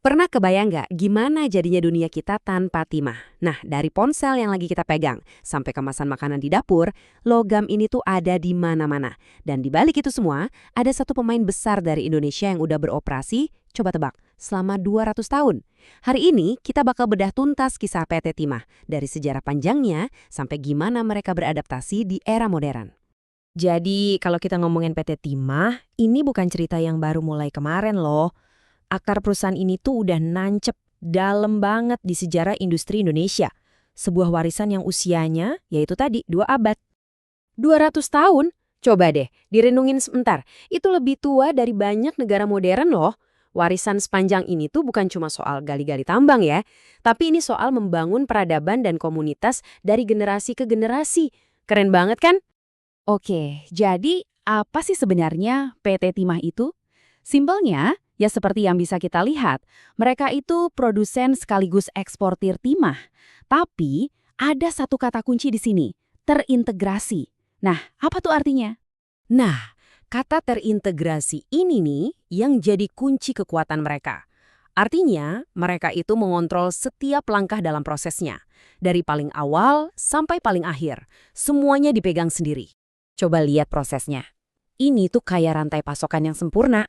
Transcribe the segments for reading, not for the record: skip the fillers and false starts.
Pernah kebayang nggak gimana jadinya dunia kita tanpa timah? Nah, dari ponsel yang lagi kita pegang, sampai kemasan makanan di dapur, logam ini tuh ada di mana-mana. Dan di balik itu semua, ada satu pemain besar dari Indonesia yang udah beroperasi, coba tebak, selama 200 tahun. Hari ini, kita bakal bedah tuntas kisah PT Timah, dari sejarah panjangnya sampai gimana mereka beradaptasi di era modern. Jadi, kalau kita ngomongin PT Timah, ini bukan cerita yang baru mulai kemarin loh. Akar perusahaan ini tuh udah nancep dalam banget di sejarah industri Indonesia. Sebuah warisan yang usianya, yaitu tadi, 2 abad. 200 tahun? Coba deh, direnungin sebentar. Itu lebih tua dari banyak negara modern loh. Warisan sepanjang ini tuh bukan cuma soal gali-gali tambang ya, tapi ini soal membangun peradaban dan komunitas dari generasi ke generasi. Keren banget kan? Oke, jadi apa sih sebenarnya PT Timah itu? Simpelnya, ya seperti yang bisa kita lihat, mereka itu produsen sekaligus eksportir timah. Tapi ada satu kata kunci di sini, terintegrasi. Nah, apa tuh artinya? Nah, kata terintegrasi ini nih yang jadi kunci kekuatan mereka. Artinya, mereka itu mengontrol setiap langkah dalam prosesnya. Dari paling awal sampai paling akhir, semuanya dipegang sendiri. Coba lihat prosesnya. Ini tuh kayak rantai pasokan yang sempurna.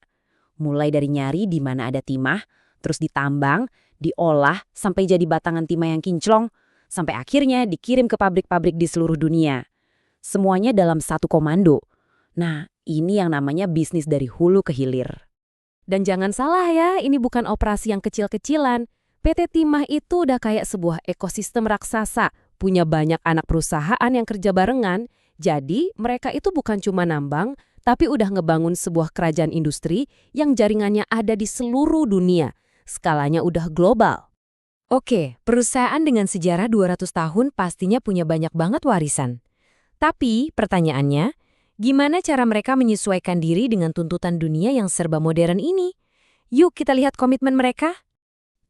Mulai dari nyari di mana ada timah, terus ditambang, diolah, sampai jadi batangan timah yang kinclong, sampai akhirnya dikirim ke pabrik-pabrik di seluruh dunia. Semuanya dalam satu komando. Nah, ini yang namanya bisnis dari hulu ke hilir. Dan jangan salah ya, ini bukan operasi yang kecil-kecilan. PT Timah itu udah kayak sebuah ekosistem raksasa, punya banyak anak perusahaan yang kerja barengan. Jadi, mereka itu bukan cuma nambang, tapi udah ngebangun sebuah kerajaan industri yang jaringannya ada di seluruh dunia. Skalanya udah global. Oke, perusahaan dengan sejarah 200 tahun pastinya punya banyak banget warisan. Tapi, pertanyaannya, gimana cara mereka menyesuaikan diri dengan tuntutan dunia yang serba modern ini? Yuk kita lihat komitmen mereka.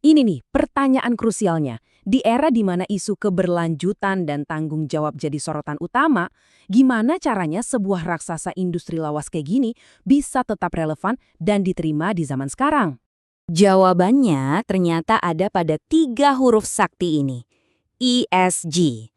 Ini nih pertanyaan krusialnya. Di era di mana isu keberlanjutan dan tanggung jawab jadi sorotan utama, gimana caranya sebuah raksasa industri lawas kayak gini bisa tetap relevan dan diterima di zaman sekarang? Jawabannya ternyata ada pada 3 huruf sakti ini. ESG.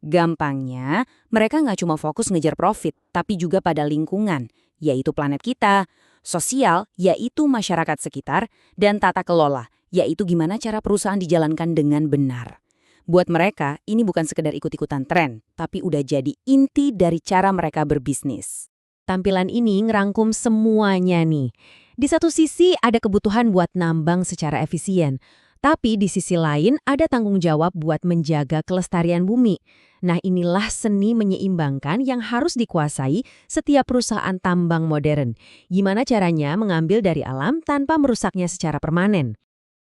Gampangnya, mereka nggak cuma fokus ngejar profit, tapi juga pada lingkungan, yaitu planet kita, sosial, yaitu masyarakat sekitar, dan tata kelola, yaitu gimana cara perusahaan dijalankan dengan benar. Buat mereka, ini bukan sekedar ikut-ikutan tren, tapi udah jadi inti dari cara mereka berbisnis. Tampilan ini ngerangkum semuanya nih. Di satu sisi ada kebutuhan buat nambang secara efisien, tapi di sisi lain ada tanggung jawab buat menjaga kelestarian bumi. Nah, inilah seni menyeimbangkan yang harus dikuasai setiap perusahaan tambang modern. Gimana caranya mengambil dari alam tanpa merusaknya secara permanen?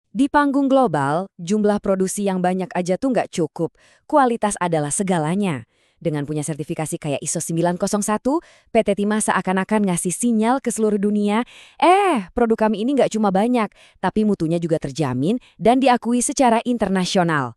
Di panggung global, jumlah produksi yang banyak aja tuh nggak cukup. Kualitas adalah segalanya. Dengan punya sertifikasi kayak ISO 901, PT Timah seakan-akan ngasih sinyal ke seluruh dunia, produk kami ini nggak cuma banyak, tapi mutunya juga terjamin dan diakui secara internasional.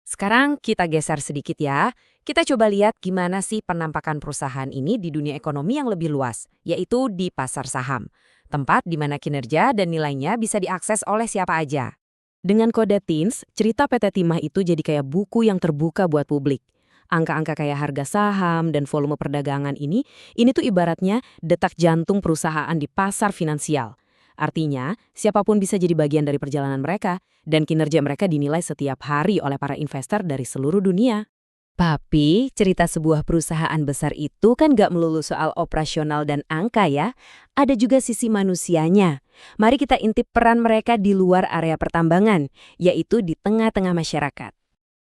Sekarang kita geser sedikit ya. Kita coba lihat gimana sih penampakan perusahaan ini di dunia ekonomi yang lebih luas, yaitu di pasar saham. Tempat di mana kinerja dan nilainya bisa diakses oleh siapa aja. Dengan kode TINS, cerita PT Timah itu jadi kayak buku yang terbuka buat publik. Angka-angka kayak harga saham dan volume perdagangan ini tuh ibaratnya detak jantung perusahaan di pasar finansial. Artinya, siapapun bisa jadi bagian dari perjalanan mereka, dan kinerja mereka dinilai setiap hari oleh para investor dari seluruh dunia. Tapi, cerita sebuah perusahaan besar itu kan gak melulu soal operasional dan angka ya. Ada juga sisi manusianya. Mari kita intip peran mereka di luar area pertambangan, yaitu di tengah-tengah masyarakat.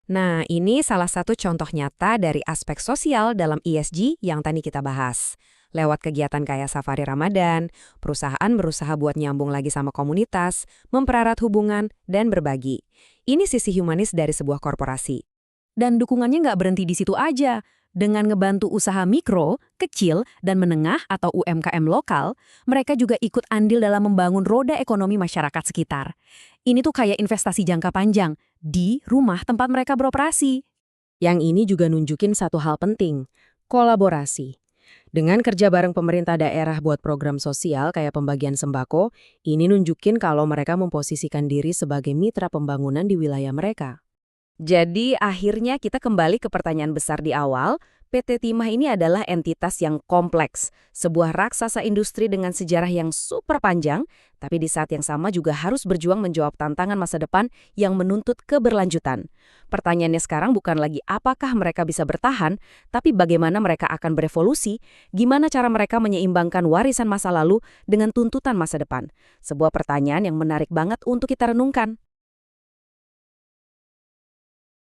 Nah, ini salah satu contoh nyata dari aspek sosial dalam ESG yang tadi kita bahas. Lewat kegiatan kayak Safari Ramadan, perusahaan berusaha buat nyambung lagi sama komunitas, mempererat hubungan, dan berbagi. Ini sisi humanis dari sebuah korporasi. Dan dukungannya nggak berhenti di situ aja. Dengan ngebantu usaha mikro, kecil, dan menengah atau UMKM lokal, mereka juga ikut andil dalam membangun roda ekonomi masyarakat sekitar. Ini tuh kayak investasi jangka panjang di rumah tempat mereka beroperasi. Yang ini juga nunjukin satu hal penting, kolaborasi. Dengan kerja bareng pemerintah daerah buat program sosial kayak pembagian sembako, ini nunjukin kalau mereka memposisikan diri sebagai mitra pembangunan di wilayah mereka. Jadi akhirnya kita kembali ke pertanyaan besar di awal, PT Timah ini adalah entitas yang kompleks, sebuah raksasa industri dengan sejarah yang super panjang, tapi di saat yang sama juga harus berjuang menjawab tantangan masa depan yang menuntut keberlanjutan. Pertanyaannya sekarang bukan lagi apakah mereka bisa bertahan, tapi bagaimana mereka akan berevolusi, gimana cara mereka menyeimbangkan warisan masa lalu dengan tuntutan masa depan. Sebuah pertanyaan yang menarik banget untuk kita renungkan.